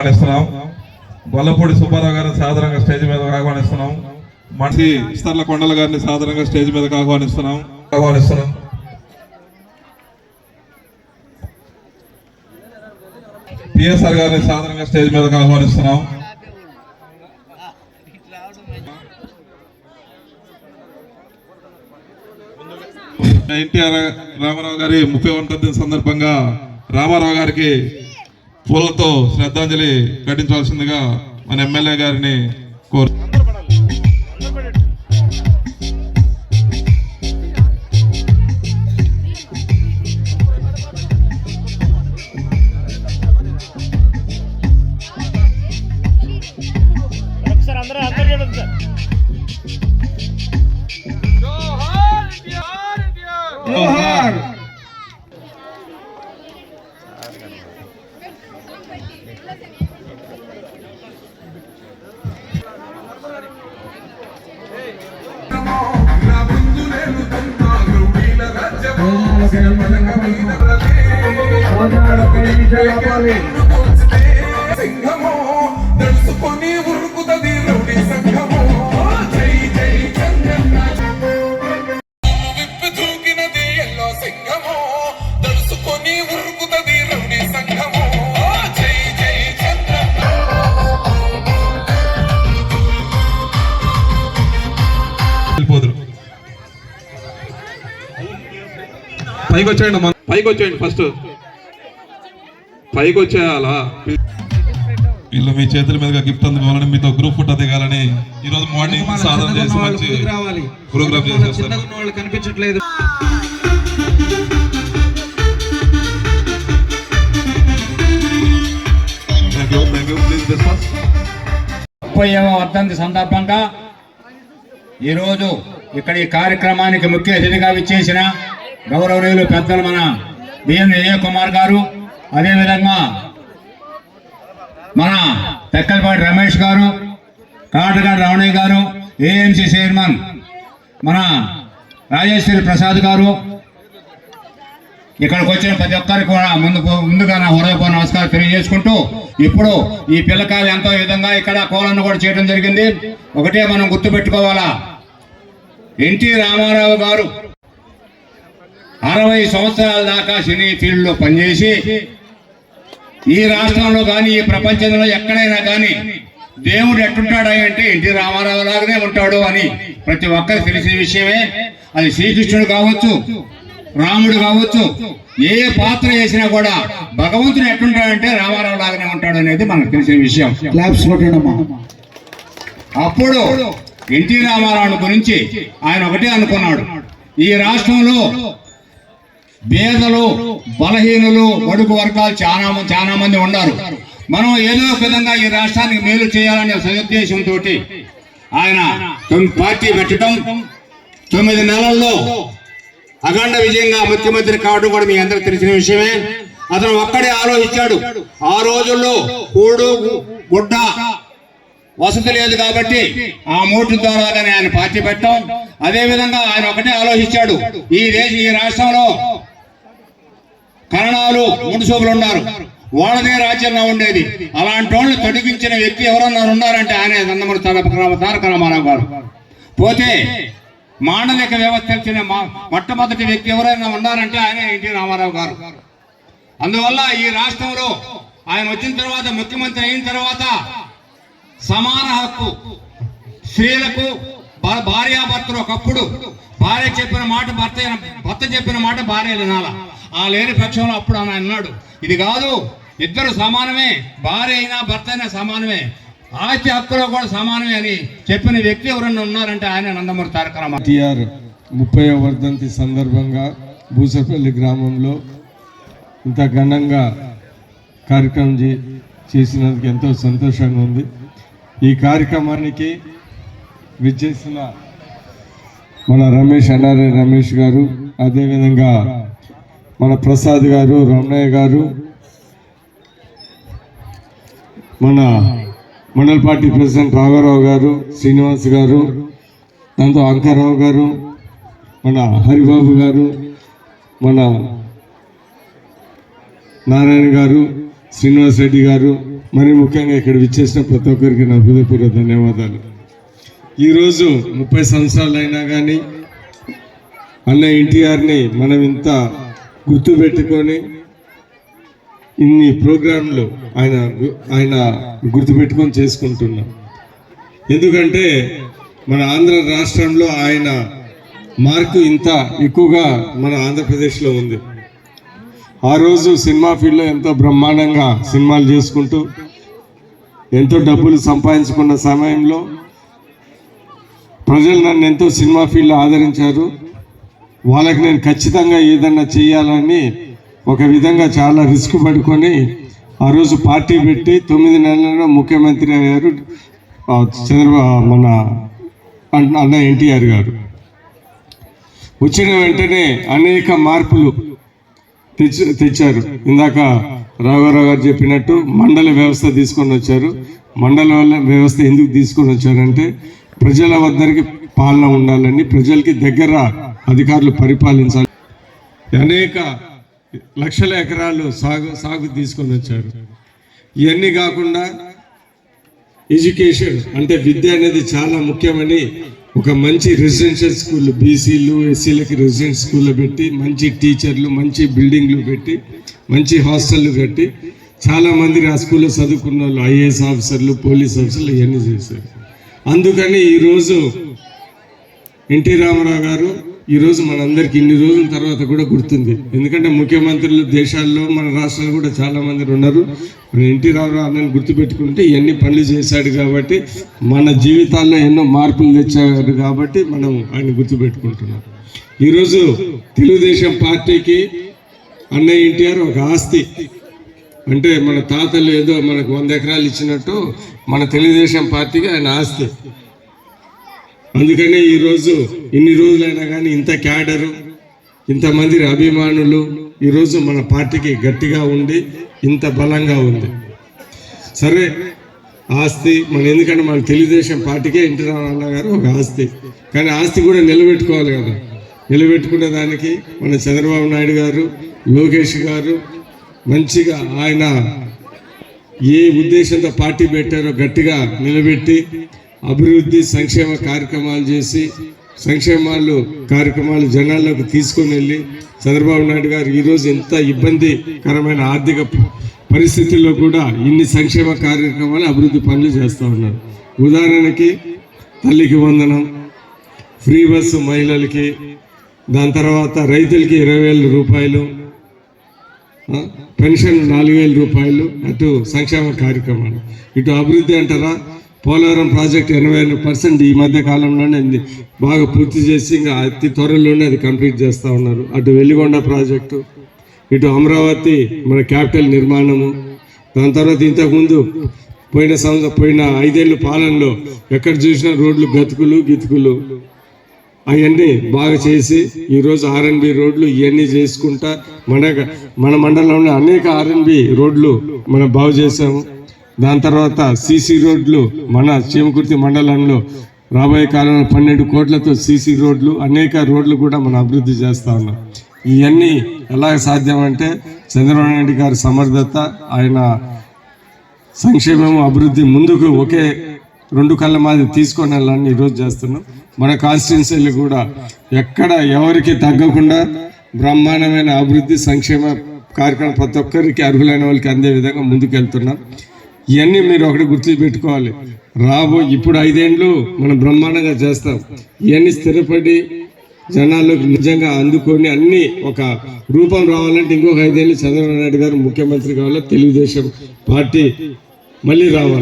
ఆహ్వానిస్తున్నాం. గొల్లపూడి సుబ్బారావు గారిని సాధారణంగా స్టేజ్ మీద ఆహ్వానిస్తున్నాం. మనిషి ఇస్తర్ల కొండల గారిని సాధారణంగా స్టేజ్ మీద ఆహ్వానిస్తున్నాం. పిఎస్ఆర్ గారిని సాధారణంగా స్టేజ్ మీద ఆహ్వానిస్తున్నాం. ఎన్టీఆర్ రామారావు గారి 31వ సందర్భంగా రామారావు గారికి పూలతో శ్రద్ధాంజలి ఘటించవలసిందిగా మన ఎమ్మెల్యే గారిని కోరు. సింహమో దడుచుకొని ఉరుకుతది రౌడీ సంఘమో జై జై చంద్రన్న విప్పి దూకినది ఎల్లో సింహమో దడుచుకొని ఉరుకుతది రౌడీ సంఘమో జై జై చంద్రన్న. పైకి వచ్చేయండి ఫస్ట్ పైకి వచ్చేయాలా. వీళ్ళు మీ చేతుల మీదుగా గిఫ్ట్ అందుకోవాలని మీతో గ్రూప్ ఫోటో దిగాలని ఈ రోజు మార్నింగ్ సాధన చేసి మంచి ప్రోగ్రామ్ చేసేస్తారు. కనిపించట్లేదు. 30వ వర్ధంతి సందర్భంగా ఈరోజు ఇక్కడ ఈ కార్యక్రమానికి ముఖ్య అతిథిగా విచ్చేసిన గౌరవనీయులు పెద్దలు మన బిఎన్ విజయ్ కుమార్ గారు, అదేవిధంగా మన తెక్కలపాటి రమేష్ గారు, కాటగాడి రమణయ్య గారు, ఏఎంసీ చైర్మన్ మన రాజేశ్వరి ప్రసాద్ గారు, ఇక్కడికి వచ్చిన ప్రతి ఒక్కరికి కూడా ముందుగా నా హృదయపూర్వక నమస్కారం తెలియజేసుకుంటూ, ఇప్పుడు ఈ పిల్లకాయలు ఎంతో విధంగా ఇక్కడ కోలను కూడా చేయడం జరిగింది. ఒకటే మనం గుర్తుపెట్టుకోవాలా, ఎన్టీ రామారావు గారు 60 సంవత్సరాల దాకా సినీ ఫీల్డ్లో పనిచేసి ఈ రాష్ట్రంలో కానీ ఈ ప్రపంచంలో ఎక్కడైనా కానీ దేవుడు ఎట్టుంటాడు అంటే ఎన్టీ రామారావు లాగానే ఉంటాడు అని ప్రతి ఒక్కరికి తెలిసిన విషయమే. అది శ్రీకృష్ణుడు కావచ్చు, రాముడు కావచ్చు, ఏ పాత్ర వేసినా కూడా భగవంతుడు ఎట్టుంటాడంటే రామారావు లాగానే ఉంటాడు అనేది మనకు తెలిసిన విషయం. అప్పుడు ఎన్టీ రామారావు గురించి ఆయన ఒకటే అనుకున్నాడు, ఈ రాష్ట్రంలో పేదలు, బలహీనులు, బడుగు వర్గాలు చాలా మంది ఉన్నారు. మనం ఏదో ఒక విధంగా ఈ రాష్ట్రానికి మేలు చేయాలనే సదుద్దేశంతో ఆయన పార్టీ పెట్టడం, 9 నెలల్లో అఖండ విజయంగా ముఖ్యమంత్రి కావడం కూడా మీ అందరికి తెలిసిన విషయమే. అతను ఒక్కడే ఆలోచించాడు. ఆ రోజుల్లో కూడు గుడ్డ వసతి లేదు కాబట్టి ఆ మూటి ద్వారాగానే ఆయన పార్టీ పెట్టాం. అదేవిధంగా ఆయన ఒకటే ఆలోచించాడు, ఈ రాష్ట్రంలో కరణాలు మున్సూబులు ఉన్నారు, వాళ్ళదే రాజ్యంగా ఉండేది. అలాంటి వాళ్ళు తొలగించిన వ్యక్తి ఎవరన్నా ఉన్నారంటే ఆయన నందమూరి తారక రామారావు గారు. పోతే మాండలిక వ్యవస్థ ఇచ్చిన మొట్టమొదటి వ్యక్తి ఎవరైనా ఉన్నారంటే ఆయన ఎన్టీ రామారావు గారు. అందువల్ల ఈ రాష్ట్రంలో ఆయన వచ్చిన తర్వాత, ముఖ్యమంత్రి అయిన తర్వాత సమాన హక్కు స్త్రీలకు, భార్యాభర్తలు. ఒకప్పుడు భార్య చెప్పిన మాట భర్త చెప్పిన మాట భార్య వినాల. ఆ లేని పక్షంలో అప్పుడు ఆయన అన్నాడు, ఇది కాదు, ఇద్దరు సమానమే, భార్య అయినా భర్త అయినా సమానమే, ఆస్తి హక్కులో కూడా సమానమే అని చెప్పిన వ్యక్తి ఎవరన్నా ఉన్నారంటే ఆయన నందమూరి తారక రామారావు. ఎన్టీఆర్ 30వ వర్ధంతి సందర్భంగా బూసపల్లి గ్రామంలో ఇంత ఘనంగా కార్యక్రమం చేసినందుకు ఎంతో సంతోషంగా ఉంది. ఈ కార్యక్రమానికి విచ్చేసిన మన రమేష్ గారు, అదేవిధంగా మన ప్రసాద్ గారు, రమణయ్య గారు, మన మండల పార్టీ ప్రెసిడెంట్ రాఘవరావు గారు, శ్రీనివాస్ గారు, దాంతో అంకారావు గారు, మన హరిబాబు గారు, మన నారాయణ గారు, శ్రీనివాస్ రెడ్డి గారు, మరి ముఖ్యంగా ఇక్కడ విచ్చేసిన ప్రతి ఒక్కరికి నా హృదయపూర్వక ధన్యవాదాలు. ఈరోజు 30 సంవత్సరాలు అయినా కానీ అన్న ఎన్టీఆర్ని మనం ఇంత గుర్తుపెట్టుకొని ఇన్ని ప్రోగ్రాంలు ఆయన గుర్తుపెట్టుకొని చేసుకుంటున్నాం. ఎందుకంటే మన ఆంధ్ర రాష్ట్రంలో ఆయన మార్కు ఇంత ఎక్కువగా మన ఆంధ్రప్రదేశ్లో ఉంది. ఆ రోజు సినిమా ఫీల్డ్లో ఎంతో బ్రహ్మాండంగా సినిమాలు చేసుకుంటూ ఎంతో డబ్బులు సంపాదించుకున్న సమయంలో ప్రజలు నన్ను ఎంతో సినిమా ఫీల్డ్లో ఆదరించారు. వాళ్ళకి నేను ఖచ్చితంగా ఏదన్నా చేయాలని ఒక విధంగా చాలా రిస్క్ పడుకొని ఆ రోజు పార్టీ పెట్టి 9 నెలల్లో ముఖ్యమంత్రి అయ్యారు మన అన్న ఎన్టీఆర్ గారు. వచ్చిన వెంటనే అనేక మార్పులు తెచ్చారు. ఇందాక రాఘవరావు గారు చెప్పినట్టు మండల వ్యవస్థ తీసుకొని వచ్చారు. మండల వ్యవస్థ ఎందుకు తీసుకొని వచ్చారంటే ప్రజల వద్దరికి పాలన ఉండాలని, ప్రజలకి దగ్గర అధికారులు పరిపాలించాలి. అనేక లక్షల ఎకరాలు సాగు తీసుకొని వచ్చారు. ఇవన్నీ కాకుండా ఎడ్యుకేషన్ అంటే విద్య అనేది చాలా ముఖ్యమని ఒక మంచి రెసిడెన్షియల్ స్కూల్, బీసీలు ఎస్సీలకి రెసిడెన్షియల్ స్కూల్లో పెట్టి, మంచి టీచర్లు, మంచి బిల్డింగ్లు పెట్టి, మంచి హాస్టళ్ళు కట్టి చాలామంది ఆ స్కూల్లో చదువుకున్న వాళ్ళు ఐఏఎస్ ఆఫీసర్లు, పోలీస్ ఆఫీసర్లు ఇవన్నీ చేశారు. అందుకని ఈరోజు ఎన్టీ రామారావు గారు ఈరోజు మనందరికీ ఇన్ని రోజుల తర్వాత కూడా గుర్తుంది. ఎందుకంటే ముఖ్యమంత్రులు దేశాల్లో మన రాష్ట్రాలు కూడా చాలామంది ఉన్నారు. మన ఎన్టీ రామారావు అన్నని గుర్తుపెట్టుకుంటే ఎన్ని పనులు చేశాడు కాబట్టి, మన జీవితాల్లో ఎన్నో మార్పులు తెచ్చాడు కాబట్టి మనం ఆయన గుర్తుపెట్టుకుంటున్నాం. ఈరోజు తెలుగుదేశం పార్టీకి అన్న ఎన్టీఆర్ ఒక ఆస్తి. అంటే మన తాతలు ఏదో మనకు 100 ఎకరాలు ఇచ్చినట్టు మన తెలుగుదేశం పార్టీకి ఆయన ఆస్తి. అందుకనే ఈరోజు ఇన్ని రోజులైనా కానీ ఇంత క్యాడరు, ఇంతమంది అభిమానులు ఈరోజు మన పార్టీకి గట్టిగా ఉండి ఇంత బలంగా ఉంది. సరే ఆస్తి ఎందుకంటే మన తెలుగుదేశం పార్టీకే ఎన్టీ రామారావు గారు ఒక ఆస్తి. కానీ ఆస్తి కూడా నిలబెట్టుకోవాలి కదా. నిలబెట్టుకునే దానికి మన చంద్రబాబు నాయుడు గారు, లోకేష్ గారు మంచిగా ఆయన ఏ ఉద్దేశంతో పార్టీ పెట్టారో గట్టిగా నిలబెట్టి అభివృద్ధి సంక్షేమ కార్యక్రమాలు చేసి, కార్యక్రమాలు జనాల్లోకి తీసుకొని వెళ్ళి, చంద్రబాబు నాయుడు గారు ఈరోజు ఎంత ఇబ్బందికరమైన ఆర్థిక పరిస్థితుల్లో కూడా ఇన్ని సంక్షేమ కార్యక్రమాలు, అభివృద్ధి పనులు చేస్తూ ఉన్నారు. ఉదాహరణకి తల్లికి వందనం, ఫ్రీ బస్సు మహిళలకి, దాని తర్వాత రైతులకి 20,000 రూపాయలు, పెన్షన్ 4,000 రూపాయలు, అటు సంక్షేమ కార్యక్రమాలు. ఇటు అభివృద్ధి అంటారా, పోలవరం ప్రాజెక్ట్ 80% ఈ మధ్య కాలంలోనే బాగా పూర్తి చేసి ఇంకా అతి త్వరలోనే అది కంప్లీట్ చేస్తూ ఉన్నారు. అటు వెల్లిగొండ ప్రాజెక్టు, ఇటు అమరావతి మన క్యాపిటల్ నిర్మాణము, దాని తర్వాత ఇంతకుముందు పోయిన 5 ఏళ్ళ పాలనలో ఎక్కడ చూసినా రోడ్లు గితుకులు అవన్నీ బాగా చేసి ఈరోజు R&B రోడ్లు ఇవన్నీ చేసుకుంటా మన మండలంలో అనేక R&B రోడ్లు మనం బాగు చేసాము. దాని తర్వాత CC రోడ్లు మన చీమకుర్తి మండలంలో రాబోయే కాలంలో 12 కోట్లతో CC రోడ్లు, అనేక రోడ్లు కూడా మనం అభివృద్ధి చేస్తూ ఉన్నాం. ఇవన్నీ ఎలా సాధ్యం అంటే చంద్రబాబు నాయుడు గారి సమర్థత, ఆయన సంక్షేమం, అభివృద్ధి ముందుకు ఒకే 2 కళ్ళ మాది తీసుకొని వెళ్ళాలని ఈరోజు చేస్తున్నాం. మన కాన్స్టిట్యున్సీలు కూడా ఎక్కడ ఎవరికి తగ్గకుండా బ్రహ్మాండమైన అభివృద్ధి సంక్షేమ కార్యక్రమం ప్రతి ఒక్కరికి అర్హులైన వాళ్ళకి అందే విధంగా ముందుకు వెళ్తున్నాం. ఇవన్నీ మీరు ఒకటి గుర్తుపెట్టుకోవాలి. ఇప్పుడు 5 ఏళ్ళు మనం బ్రహ్మాండంగా చేస్తాం. ఇవన్నీ స్థిరపడి జనాలకు నిజంగా అందుకొని అన్ని ఒక రూపం రావాలంటే ఇంకొక 5 ఏళ్ళు చంద్రబాబు నాయుడు గారు ముఖ్యమంత్రి కావాలి, తెలుగుదేశం పార్టీ మళ్ళీ రావాలి.